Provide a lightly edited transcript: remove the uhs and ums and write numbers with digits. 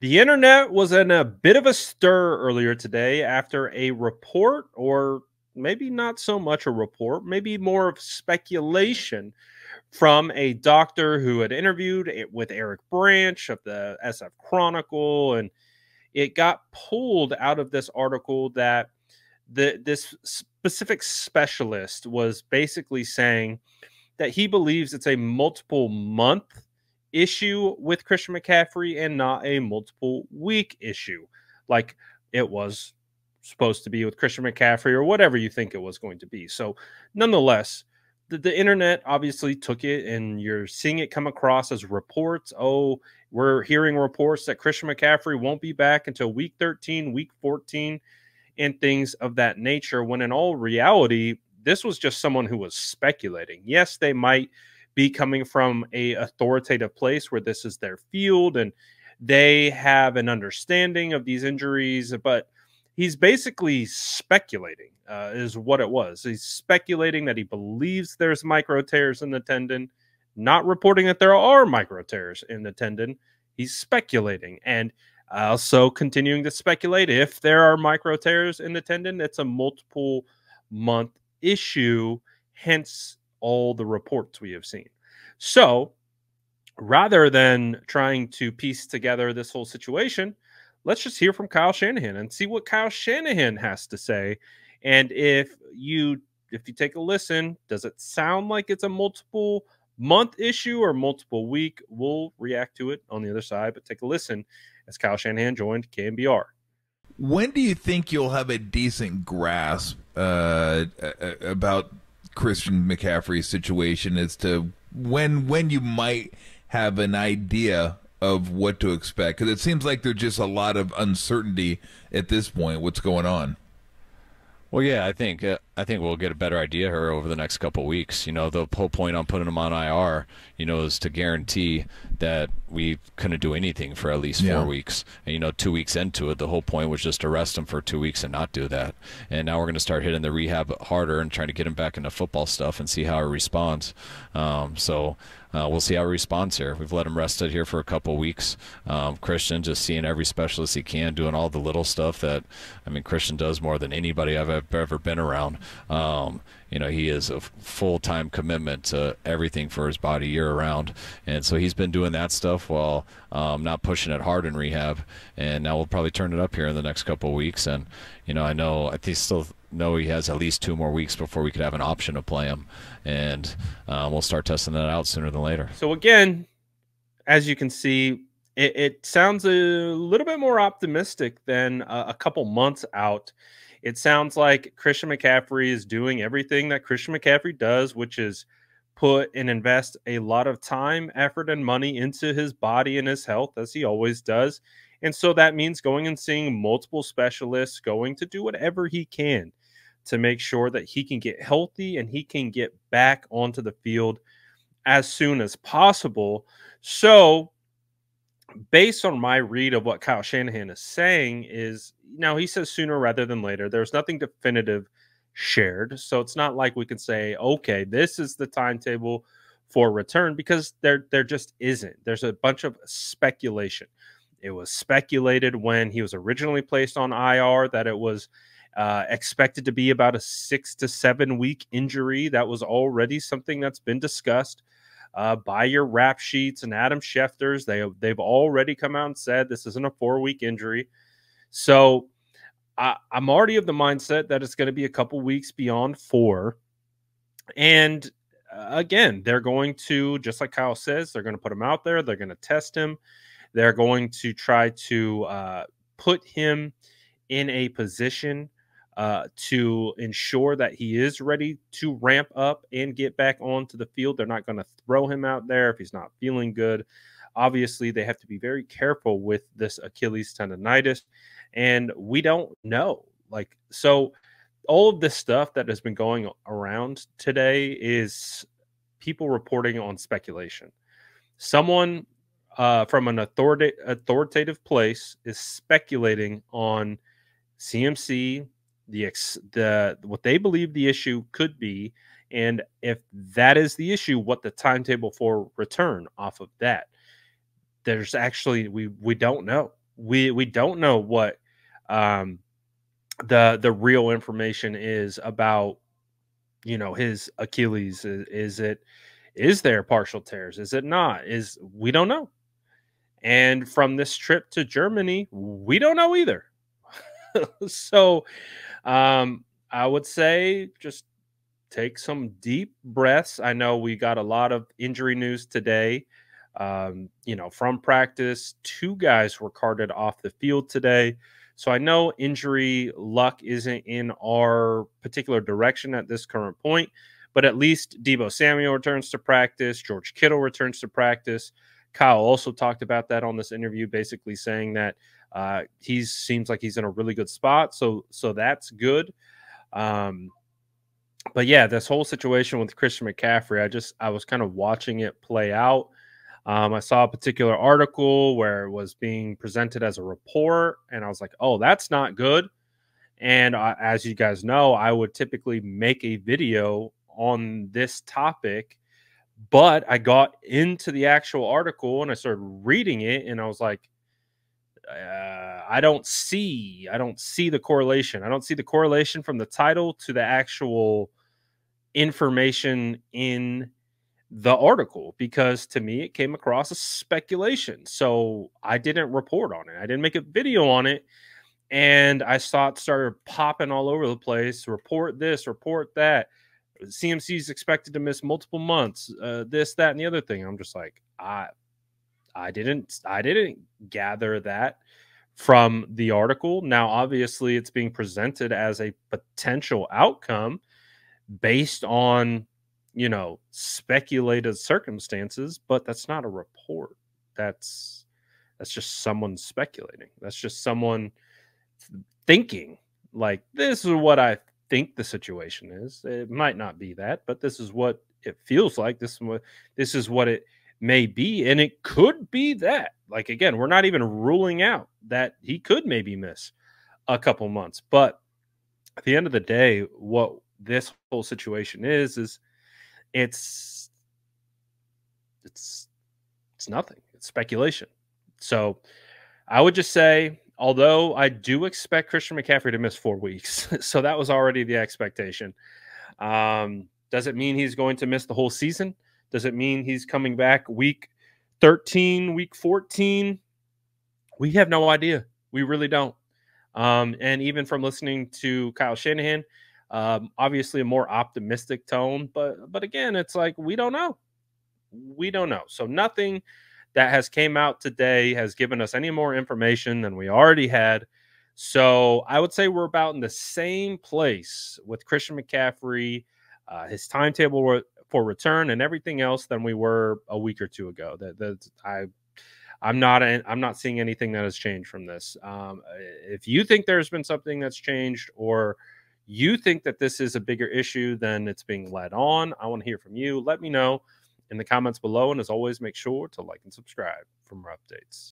The internet was in a bit of a stir earlier today after a report, or maybe not so much a report, maybe more of speculation from a doctor who had interviewed with Eric Branch of the SF Chronicle. And it got pulled out of this article that this specific specialist was basically saying that he believes it's a multiple month issue with Christian McCaffrey and not a multiple week issue like it was supposed to be with Christian McCaffrey or whatever you think it was going to be. So, nonetheless, the internet obviously took it and you're seeing it come across as reports. Oh, we're hearing reports that Christian McCaffrey won't be back until week 13, week 14, and things of that nature. When in all reality, this was just someone who was speculating. Yes, they might be coming from a authoritative place where this is their field and they have an understanding of these injuries, but he's basically speculating, is what it was. He's speculating that he believes there's micro tears in the tendon, not reporting that there are micro tears in the tendon. He's speculating and also continuing to speculate if there are micro tears in the tendon. It's a multiple month issue, hence all the reports we have seen. So rather than trying to piece together this whole situation, let's just hear from Kyle Shanahan and see what Kyle Shanahan has to say. And if you take a listen, does it sound like it's a multiple month issue or multiple week? We'll react to it on the other side, but take a listen as Kyle Shanahan joined KMBR. When do you think you'll have a decent grasp about Christian McCaffrey's situation as to when you might have an idea of what to expect? Because it seems like there's just a lot of uncertainty at this point. What's going on? Well, yeah, I think we'll get a better idea here over the next couple of weeks. You know, the whole point on putting him on IR, you know, is to guarantee that we couldn't do anything for at least 4 weeks. And, you know, 2 weeks into it, the whole point was just to rest him for 2 weeks and not do that. And now we're going to start hitting the rehab harder and trying to get him back into football stuff and see how he responds. We'll see how he responds here. We've let him rested here for a couple of weeks. Christian just seeing every specialist he can, doing all the little stuff that, I mean, Christian does more than anybody I've ever been around. You know, he is a full-time commitment to everything for his body year-round. And so he's been doing that stuff while not pushing it hard in rehab. And now we'll probably turn it up here in the next couple of weeks. And, you know, I still know he has at least 2 more weeks before we could have an option to play him. And we'll start testing that out sooner than later. So, again, as you can see, it sounds a little bit more optimistic than a couple months out. It sounds like Christian McCaffrey is doing everything that Christian McCaffrey does, which is put and invest a lot of time, effort, and money into his body and his health, as he always does. And so that means going and seeing multiple specialists, going to do whatever he can to make sure that he can get healthy and he can get back onto the field as soon as possible. So, based on my read of what Kyle Shanahan is saying is, now he says sooner rather than later. There's nothing definitive shared. So it's not like we can say, okay, this is the timetable for return, because there just isn't. There's a bunch of speculation. It was speculated when he was originally placed on IR that it was expected to be about a 6 to 7 week injury. That was already something that's been discussed by your rap sheets and Adam Schefter's. They've already come out and said this isn't a 4-week injury. So I'm already of the mindset that it's going to be a couple weeks beyond 4. And again, they're going to, just like Kyle says, they're going to put him out there. They're going to test him. They're going to try to put him in a position to ensure that he is ready to ramp up and get back onto the field. They're not going to throw him out there if he's not feeling good. Obviously, they have to be very careful with this Achilles tendonitis, and we don't know. So all of this stuff that has been going around today is people reporting on speculation. Someone from an authoritative place is speculating on CMC, what they believe the issue could be, and if that is the issue, what the timetable for return off of that. There's actually we don't know. We don't know what um, the real information is about, his Achilles. Is there partial tears? Is it not? Is We don't know. And from this trip to Germany, we don't know either. So I would say just take some deep breaths. I know we got a lot of injury news today. From practice, two guys were carted off the field today. So I know injury luck isn't in our particular direction at this current point, but at least Debo Samuel returns to practice. George Kittle returns to practice. Kyle also talked about that on this interview, basically saying that he seems like he's in a really good spot. So that's good. But yeah, this whole situation with Christian McCaffrey, I was kind of watching it play out. I saw a particular article where it was being presented as a report, and I was like, oh, that's not good. And as you guys know, I would typically make a video on this topic, but I got into the actual article and I started reading it, and I was like, I don't see the correlation. I don't see the correlation from the title to the actual information in the article, because to me it came across as speculation. So I didn't report on it. I didn't make a video on it. And I saw it started popping all over the place. Report this, report that. CMC is expected to miss multiple months. This, that, and the other thing. I'm just like, I didn't gather that from the article. Now, obviously, it's being presented as a potential outcome based on, speculated circumstances, but that's not a report. That's just someone speculating. That's just someone thinking, like, this is what I think the situation is. It might not be that, but this is what it feels like. This is what it may be, and it could be that. Like, again, we're not even ruling out that he could maybe miss a couple months, but at the end of the day, what this whole situation is it's nothing. It's speculation. So I would just say, although I do expect Christian McCaffrey to miss 4 weeks, so that was already the expectation. Does it mean he's going to miss the whole season? Does it mean he's coming back week 13, week 14? We have no idea. We really don't. And even from listening to Kyle Shanahan, obviously a more optimistic tone, but again, it's like, we don't know. We don't know. So nothing that has came out today has given us any more information than we already had. So I would say we're about in the same place with Christian McCaffrey, his timetable for return, and everything else than we were a week or two ago. I'm not seeing anything that has changed from this. If you think there's been something that's changed, or you think that this is a bigger issue than it's being led on, I want to hear from you. Let me know in the comments below. And as always, make sure to like and subscribe for more updates.